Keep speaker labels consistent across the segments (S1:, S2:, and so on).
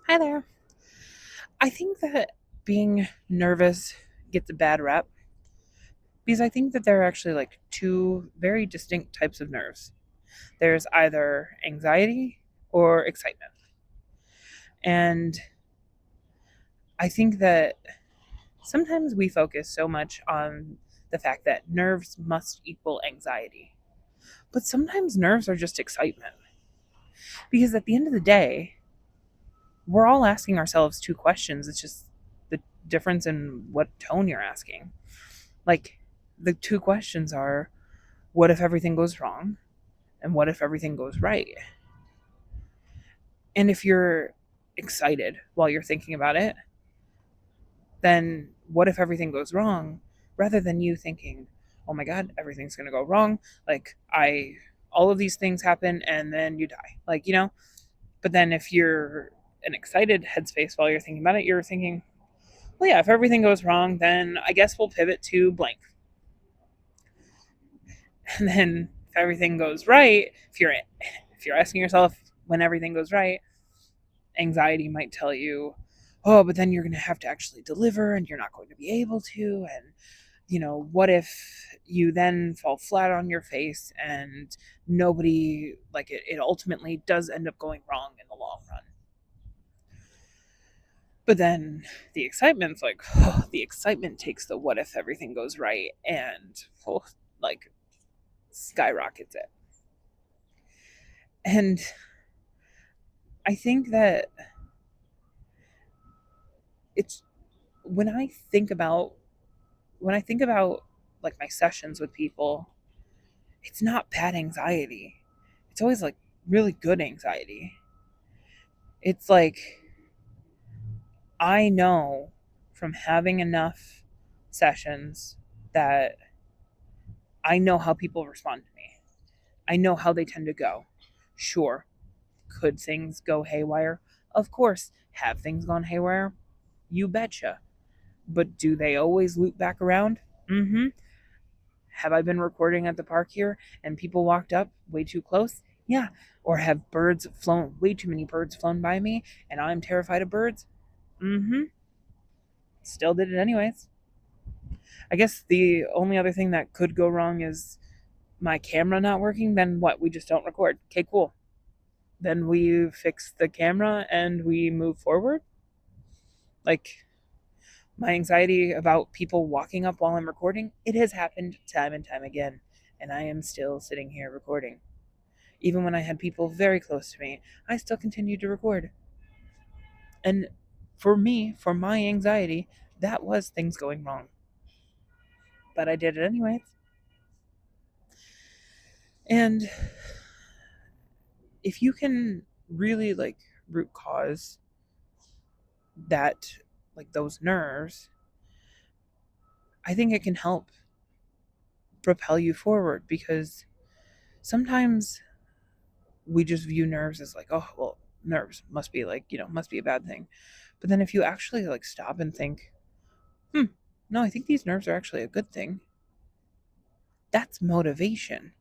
S1: Hi there. I think that being nervous gets a bad rep because I think that there are actually like two very distinct types of nerves. There's either anxiety or excitement. And I think that sometimes we focus so much on the fact that nerves must equal anxiety. But sometimes nerves are just excitement. Because at the end of the day, we're all asking ourselves two questions. It's just the difference in what tone you're asking. Like, the two questions are, what if everything goes wrong? And what if everything goes right? And if you're excited while you're thinking about it, then what if everything goes wrong? Rather than you thinking, oh my God, everything's going to go wrong. All of these things happen and then you die. But then if you're an excited headspace while you're thinking about it, you're thinking, well, yeah, if everything goes wrong, then I guess we'll pivot to blank. And then if everything goes right, if you're asking yourself when everything goes right, anxiety might tell you, oh, but then you're going to have to actually deliver and you're not going to be able to. And, what if you then fall flat on your face and nobody, it ultimately does end up going wrong in the long run. But then the excitement's like, oh, the excitement takes the what if everything goes right and, oh, like, skyrockets it. And I think that it's when I think about like my sessions with people, it's not bad anxiety. It's always like really good anxiety. It's like I know from having enough sessions that I know how people respond to me. I know how they tend to go. Sure, could things go haywire? Of course, have things gone haywire? You betcha. But do they always loop back around? Mm-hmm. Have I been recording at the park here and people walked up way too close? Yeah. Or have birds flown, way too many birds flown by me and I'm terrified of birds? Mm-hmm. Still did it anyways. I guess the only other thing that could go wrong is my camera not working. Then what? We just don't record. Okay, cool. Then we fix the camera and we move forward. Like, my anxiety about people walking up while I'm recording, it has happened time and time again. And I am still sitting here recording. Even when I had people very close to me, I still continued to record. And for me, for my anxiety, that was things going wrong. But I did it anyways. And if you can really root cause that, like those nerves, I think it can help propel you forward because sometimes we just view nerves as like, oh, well, nerves must be must be a bad thing. But then if you actually stop and think, hmm, no, I think these nerves are actually a good thing. That's motivation.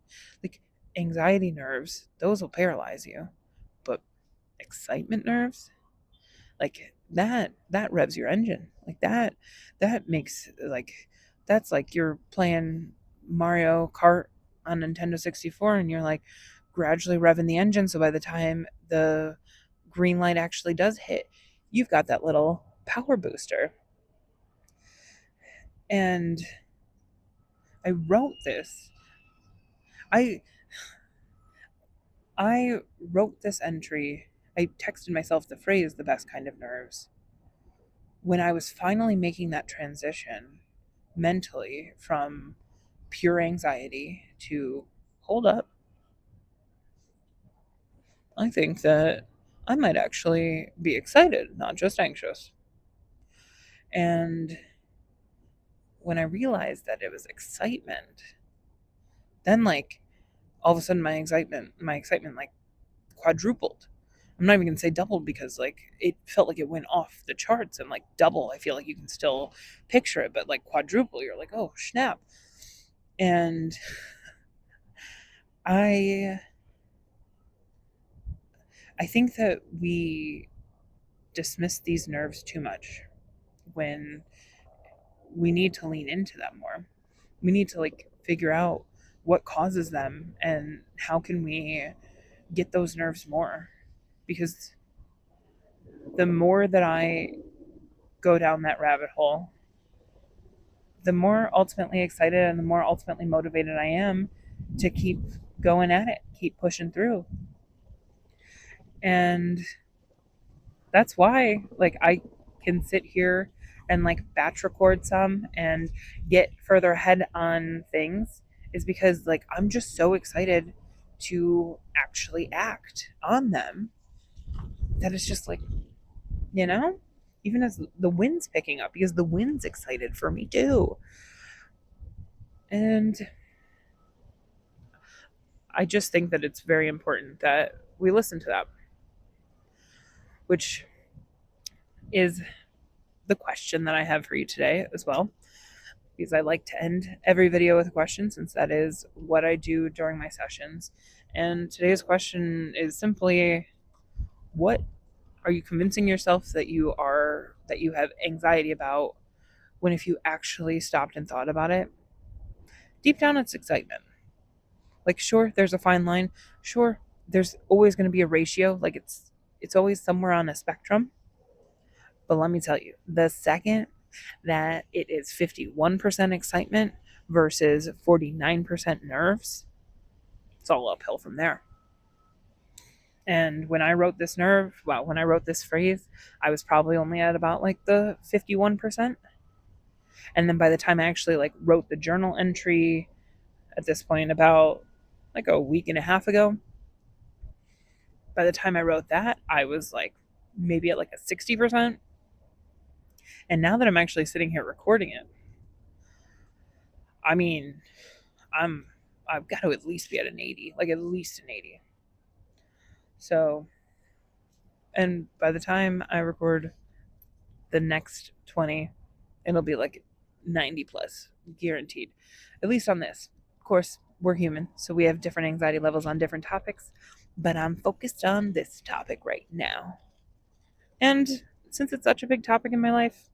S1: Like, anxiety nerves, those will paralyze you. But excitement nerves, that revs your engine. That makes that's like you're playing Mario Kart on Nintendo 64 and you're like gradually revving the engine so by the time the green light actually does hit, you've got that little power booster. And I wrote this. I I wrote this entry. I texted myself the phrase the best kind of nerves when I was finally making that transition mentally from pure anxiety to hold up. I think that I might actually be excited, not just anxious. And when I realized that it was excitement, then all of a sudden my excitement quadrupled. I'm not even gonna say doubled because it felt like it went off the charts, and double, I feel like you can still picture it, but quadruple, you're like, oh snap. And I I think that we dismiss these nerves too much when we need to lean into them more. We need to like figure out what causes them and how can we get those nerves more, because the more that I go down that rabbit hole, the more ultimately excited and the more ultimately motivated I am to keep going at it, keep pushing through. And that's why like I can sit here and like batch record some and get further ahead on things, is because like I'm just so excited to actually act on them that it's just like, you know, even as the wind's picking up, because the wind's excited for me too. And I just think that it's very important that we listen to that, which is the question that I have for you today as well, because I like to end every video with a question, since that is what I do during my sessions. And today's question is simply, what are you convincing yourself that you have anxiety about, when if you actually stopped and thought about it, deep down it's excitement. Like sure, there's a fine line. Sure, there's always going to be a ratio, like it's always somewhere on a spectrum. But let me tell you, the second that it is 51% excitement versus 49% nerves, it's all uphill from there. And when I wrote when I wrote this phrase, I was probably only at about like the 51%. And then by the time I actually like wrote the journal entry at this point, about like a week and a half ago, by the time I wrote that, I was like maybe at like a 60%. And now that I'm actually sitting here recording it, I mean, I'm I've got to at least be at an 80, like at least an 80. So, and by the time I record the next 20, it'll be like 90 plus, guaranteed. At least on this. Of course, we're human, so we have different anxiety levels on different topics, but I'm focused on this topic right now. And since it's such a big topic in my life,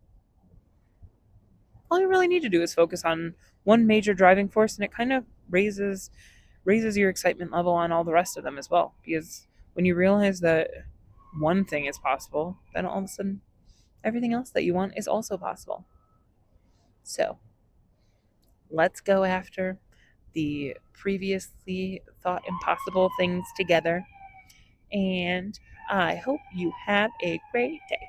S1: all you really need to do is focus on one major driving force, and it kind of raises your excitement level on all the rest of them as well. Because when you realize that one thing is possible, then all of a sudden everything else that you want is also possible. So let's go after the previously thought impossible things together. And I hope you have a great day.